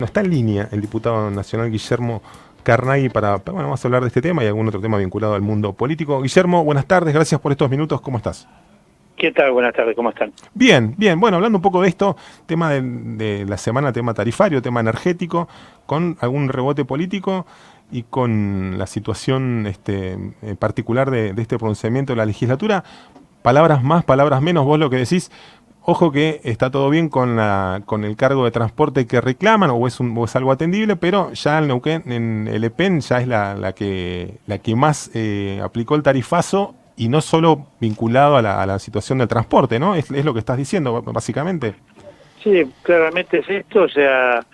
No está en línea el diputado nacional Guillermo Carnaghi bueno, vamos a hablar de este tema y algún otro tema vinculado al mundo político. Guillermo, buenas tardes, gracias por estos minutos, ¿cómo estás? ¿Qué tal? Buenas tardes, ¿cómo están? Bien, bien, bueno, hablando un poco de esto, tema de la semana, tema tarifario, tema energético, con algún rebote político y con la situación particular de este pronunciamiento de la legislatura, palabras más, palabras menos, vos lo que decís. Ojo que está todo bien con el cargo de transporte que reclaman, o es algo atendible, pero ya el Neuquén, en el EPEN, ya es la que más aplicó el tarifazo, y no solo vinculado a la situación del transporte, ¿no? Es lo que estás diciendo, básicamente. Sí, claramente es esto, o sea,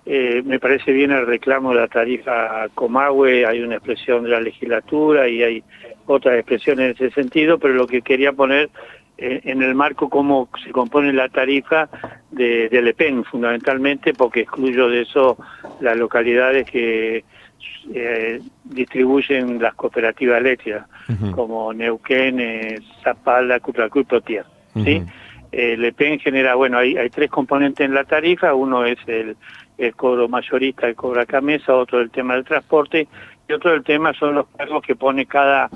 me parece bien el reclamo de la tarifa Comahue, hay una expresión de la legislatura y hay otras expresiones en ese sentido, pero lo que quería poner en el marco cómo se compone la tarifa del EPEN, fundamentalmente, porque excluyo de eso las localidades que distribuyen las cooperativas eléctricas, Ujú, como Neuquén, Zapala, Cutralcó y Plotier, ¿sí? ujú. El EPEN genera, bueno, hay tres componentes en la tarifa, uno es el cobro mayorista, el cobro a camesa, otro el tema del transporte, y otro el tema son los cargos que pone cada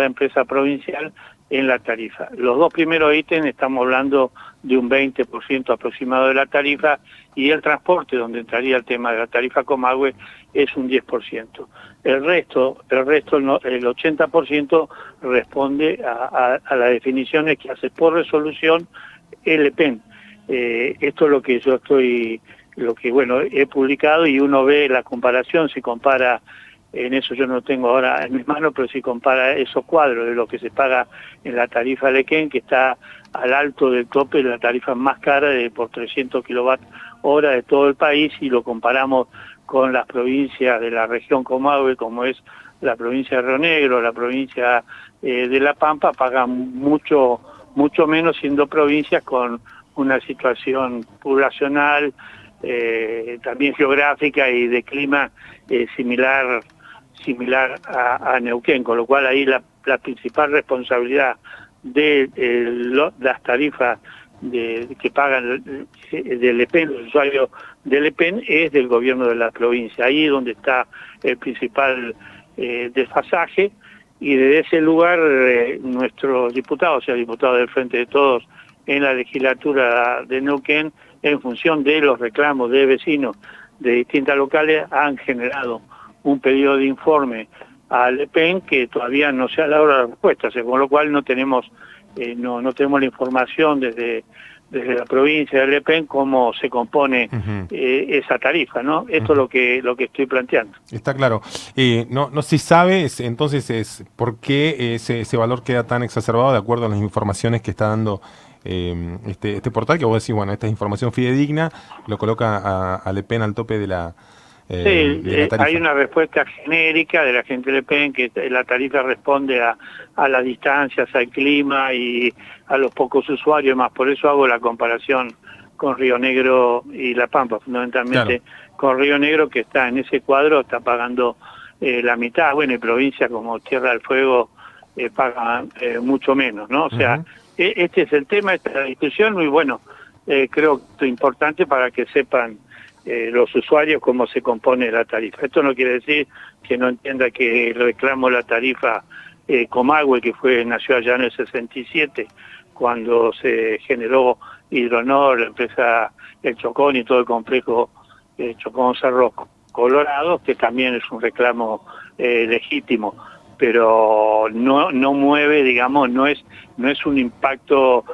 empresa provincial en la tarifa. Los dos primeros ítems estamos hablando de un 20% aproximado de la tarifa, y el transporte, donde entraría el tema de la tarifa Comahue, es un 10%. El 80% responde a las definiciones que hace por resolución el EPEN. Esto es lo que bueno, he publicado, y uno ve la comparación, si compara, en eso yo no tengo ahora en mis manos, pero si compara esos cuadros de lo que se paga en la tarifa Lequén, que está al alto del tope de la tarifa más cara por 300 kilowatt hora de todo el país, y lo comparamos con las provincias de la región Comahue, como es la provincia de Río Negro, la provincia de La Pampa, pagan mucho menos, siendo provincias con una situación poblacional, también geográfica y de clima similar a Neuquén, con lo cual ahí la principal responsabilidad de las tarifas que pagan del EPEN, los usuarios del EPEN, es del gobierno de la provincia. Ahí es donde está el principal desfasaje, y desde ese lugar nuestros diputados, o sea, diputados del Frente de Todos en la legislatura de Neuquén, en función de los reclamos de vecinos de distintas locales, han generado un pedido de informe al EPEN que todavía no se ha dado la respuesta, o sea, con lo cual no tenemos la información desde la provincia del EPEN cómo se compone Ujú. esa tarifa, ¿no? Esto es Ujú. lo que estoy planteando. Está claro. No se sabe, entonces, por qué ese valor queda tan exacerbado de acuerdo a las informaciones que está dando este portal, que vos decís, bueno, esta es información fidedigna, lo coloca al EPEN al tope Sí, de la hay tarifa. una respuesta genérica de la gente del EPEN, que la tarifa responde a las distancias, al clima y a los pocos usuarios más. Por eso hago la comparación con Río Negro y La Pampa, Claro. fundamentalmente con Río Negro, que está en ese cuadro, está pagando la mitad. Bueno, y provincias como Tierra del Fuego pagan mucho menos, ¿no? O sea, Ujú. este es el tema, esta es la discusión, muy bueno. Creo que es importante para que sepan los usuarios cómo se compone la tarifa. Esto no quiere decir que no entienda que reclamo la tarifa Comahue, que nació allá en el 67, cuando se generó Hidronor, la empresa El Chocón y todo el complejo Chocón Cerro Colorado, que también es un reclamo legítimo, pero no mueve, digamos, no es un impacto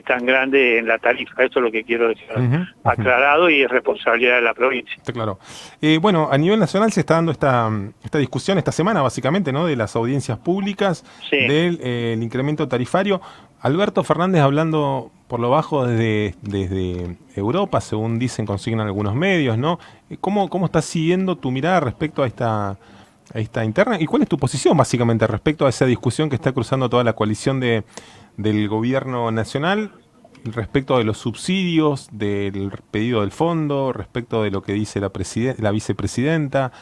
tan grande en la tarifa. Esto es lo que quiero dejar Ujú, ujú. aclarado, y es responsabilidad de la provincia. Está claro. Bueno, a nivel nacional se está dando esta discusión esta semana, básicamente, ¿no? De las audiencias públicas, Sí. del el incremento tarifario. Alberto Fernández hablando por lo bajo desde Europa, según dicen, consignan algunos medios, ¿no? ¿Cómo estás siguiendo tu mirada respecto a esta interna? ¿Y cuál es tu posición, básicamente, respecto a esa discusión que está cruzando toda la coalición del gobierno nacional? Respecto de los subsidios, del pedido del fondo, respecto de lo que dice la vicepresidenta,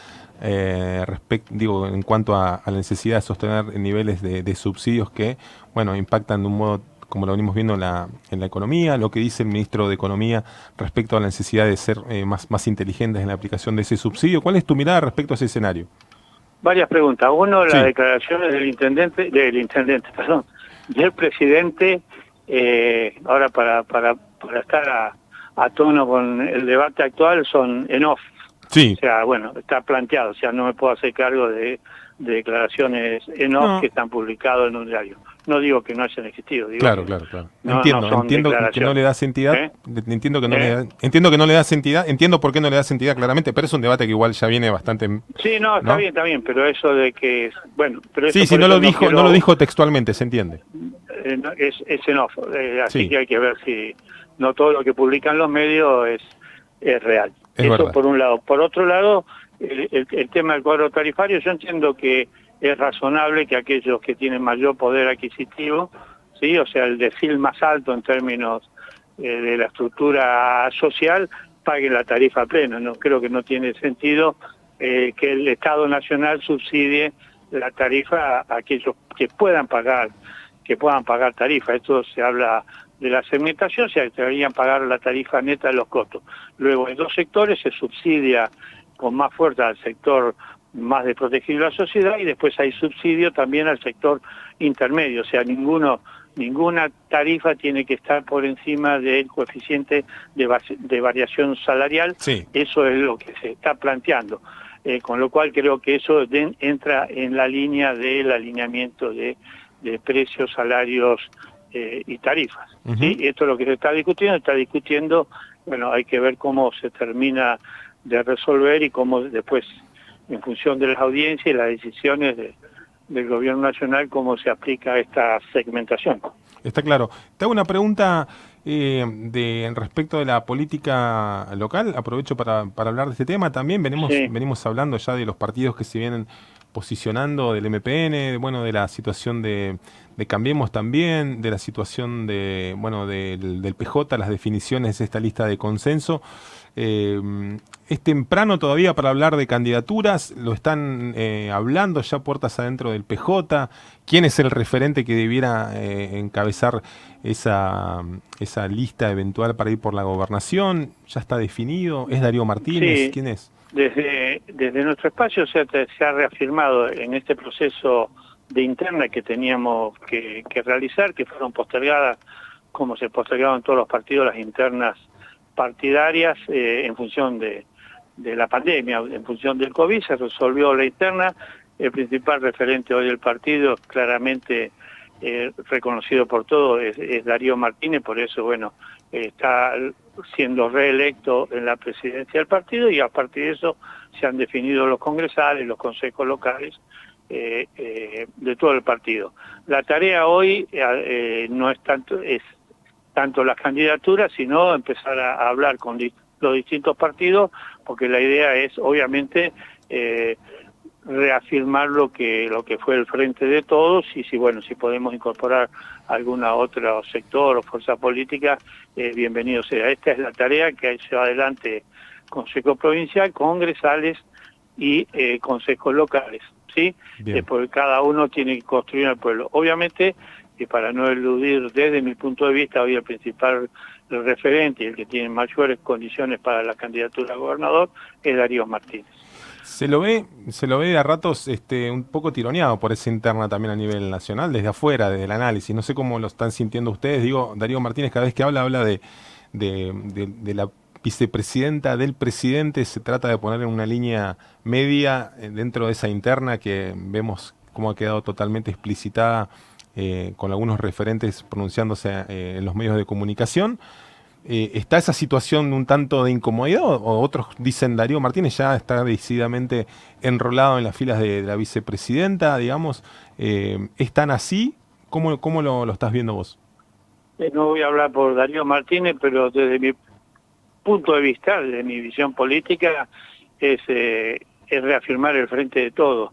digo, en cuanto a la necesidad de sostener niveles de subsidios que, bueno, impactan de un modo como lo venimos viendo en la economía, lo que dice el ministro de Economía respecto a la necesidad de ser más inteligentes en la aplicación de ese subsidio. ¿Cuál es tu mirada respecto a ese escenario? Varias preguntas. Uno, Sí. las declaraciones perdón, del presidente, ahora para estar a tono con el debate actual, son en off. Sí. O sea, bueno, está planteado, o sea, no me puedo hacer cargo de declaraciones en off No. que están publicadas en un diario. No digo que no hayan existido, digo Claro, que claro, claro. no Entiendo que no le das entidad, ¿Eh? entiendo que no le das entidad, entiendo por qué no le das entidad claramente, pero es un debate que igual ya viene bastante, Sí, no, está bien, pero eso de que, bueno, pero eso sí, sí, por no eso lo dijo, quiero, no lo dijo textualmente, se entiende. es en off, así Sí. que hay que ver si no todo lo que publican los medios es real. Es Eso verdad. por un lado. Por otro lado, el tema del cuadro tarifario, yo entiendo que es razonable que aquellos que tienen mayor poder adquisitivo, sí, o sea, el decil más alto en términos de la estructura social, paguen la tarifa plena. No creo que no tiene sentido que el Estado Nacional subsidie la tarifa a aquellos que puedan pagar tarifa. Esto se habla de la segmentación, se deberían pagar la tarifa neta de los costos. Luego, en dos sectores se subsidia con más fuerza al sector más desprotegido de la sociedad y después hay subsidio también al sector intermedio. O sea, ninguna tarifa tiene que estar por encima del coeficiente de variación salarial. Sí. Eso es lo que se está planteando. Con lo cual creo que eso entra en la línea del alineamiento de precios, salarios y tarifas. Uh-huh. ¿Sí? Esto es lo que se está discutiendo, bueno, hay que ver cómo se termina de resolver y cómo después, en función de las audiencias y las decisiones del gobierno nacional, cómo se aplica esta segmentación. Está claro. Te hago una pregunta respecto de la política local. Aprovecho para hablar de este tema. También venimos hablando ya de los partidos que se vienen posicionando, del MPN, bueno, de la situación de Cambiemos también, de la situación del PJ, las definiciones de esta lista de consenso. Es temprano todavía para hablar de candidaturas, lo están hablando ya puertas adentro del PJ. ¿Quién es el referente que debiera encabezar esa lista eventual para ir por la gobernación? ¿Ya está definido? ¿Es Darío Martínez? Sí. ¿Quién es? Desde nuestro espacio se ha reafirmado en este proceso de interna que teníamos que realizar, que fueron postergadas, como se postergaron todos los partidos, las internas partidarias en función de la pandemia, en función del COVID, se resolvió la interna. El principal referente hoy del partido, claramente reconocido por todos, es Darío Martínez, por eso, bueno, está siendo reelecto en la presidencia del partido y a partir de eso se han definido los congresales, los consejos locales de todo el partido. La tarea hoy no es tanto las candidaturas, sino empezar a hablar con los distintos partidos, porque la idea es, obviamente, reafirmar lo que fue el Frente de Todos y si podemos incorporar alguna otro sector o fuerza política, bienvenido sea. Esta es la tarea que lleva adelante Consejo Provincial, congresales y consejos locales, ¿sí? Porque cada uno tiene que construir al pueblo. Obviamente, y para no eludir desde mi punto de vista, hoy el principal referente y el que tiene mayores condiciones para la candidatura a gobernador es Darío Martínez. Se lo ve a ratos un poco tironeado por esa interna también a nivel nacional, desde afuera, desde el análisis. No sé cómo lo están sintiendo ustedes. Digo, Darío Martínez cada vez que habla de la vicepresidenta del presidente. Se trata de poner en una línea media dentro de esa interna que vemos cómo ha quedado totalmente explicitada con algunos referentes pronunciándose en los medios de comunicación. ¿Está esa situación un tanto de incomodidad o otros dicen Darío Martínez ya está decididamente enrolado en las filas de la vicepresidenta, digamos? ¿Es tan así? ¿Cómo lo estás viendo vos? No voy a hablar por Darío Martínez, pero desde mi punto de vista, desde mi visión política, es reafirmar el Frente de Todos,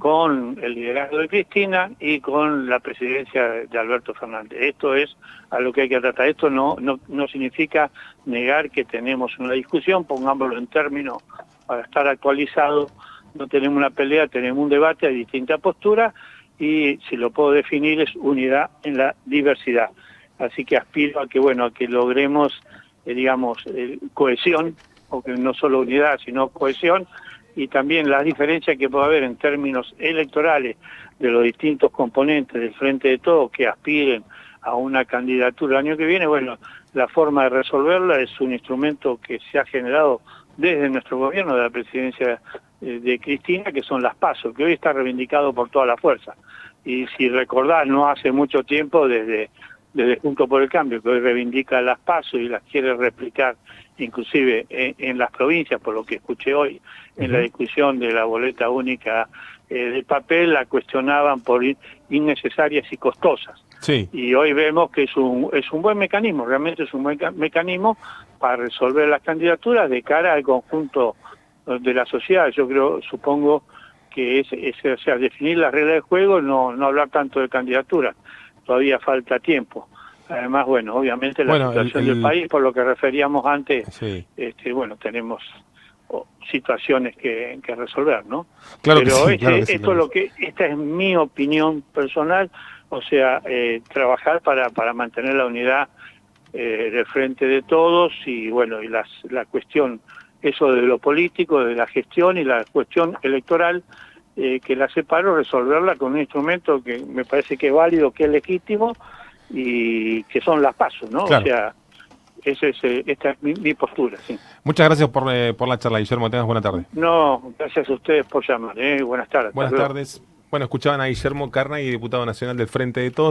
con el liderazgo de Cristina y con la presidencia de Alberto Fernández. Esto es a lo que hay que tratar. Esto no significa negar que tenemos una discusión, pongámoslo en términos para estar actualizado. No tenemos una pelea, tenemos un debate a distintas posturas y si lo puedo definir es unidad en la diversidad. así que aspiro a que, bueno, a que logremos, digamos, cohesión, o que no solo unidad, sino cohesión, y también las diferencias que puede haber en términos electorales de los distintos componentes del Frente de Todos que aspiren a una candidatura el año que viene. Bueno, la forma de resolverla es un instrumento que se ha generado desde nuestro gobierno, de la presidencia de Cristina, que son las PASO, que hoy está reivindicado por toda la fuerza. Y si recordás, no hace mucho tiempo, desde Juntos por el Cambio, que hoy reivindica las PASO y las quiere replicar inclusive en las provincias, por lo que escuché hoy en la discusión de la boleta única de papel, la cuestionaban por innecesarias y costosas. Sí. Y hoy vemos que es un buen mecanismo, realmente es un buen mecanismo para resolver las candidaturas de cara al conjunto de la sociedad. Yo supongo que o sea, definir las reglas del juego, no hablar tanto de candidaturas, todavía falta tiempo. Además, bueno, obviamente la situación del país, por lo que referíamos antes, sí, bueno, tenemos situaciones que resolver, ¿no? Claro. Pero que sí, claro que sí, claro. esta es mi opinión personal, o sea, trabajar para mantener la unidad del Frente de Todos, y bueno, y la cuestión, eso de lo político, de la gestión, y la cuestión electoral, que la separo, resolverla con un instrumento que me parece que es válido, que es legítimo, y que son las PASO, ¿no? Claro. O sea, esta es mi postura, sí. Muchas gracias por la charla, Guillermo. Tengas buena tarde. No, gracias a ustedes por llamar. Buenas tardes. Buenas tardes. Bueno, escuchaban a Guillermo Carnay, diputado nacional del Frente de Todos.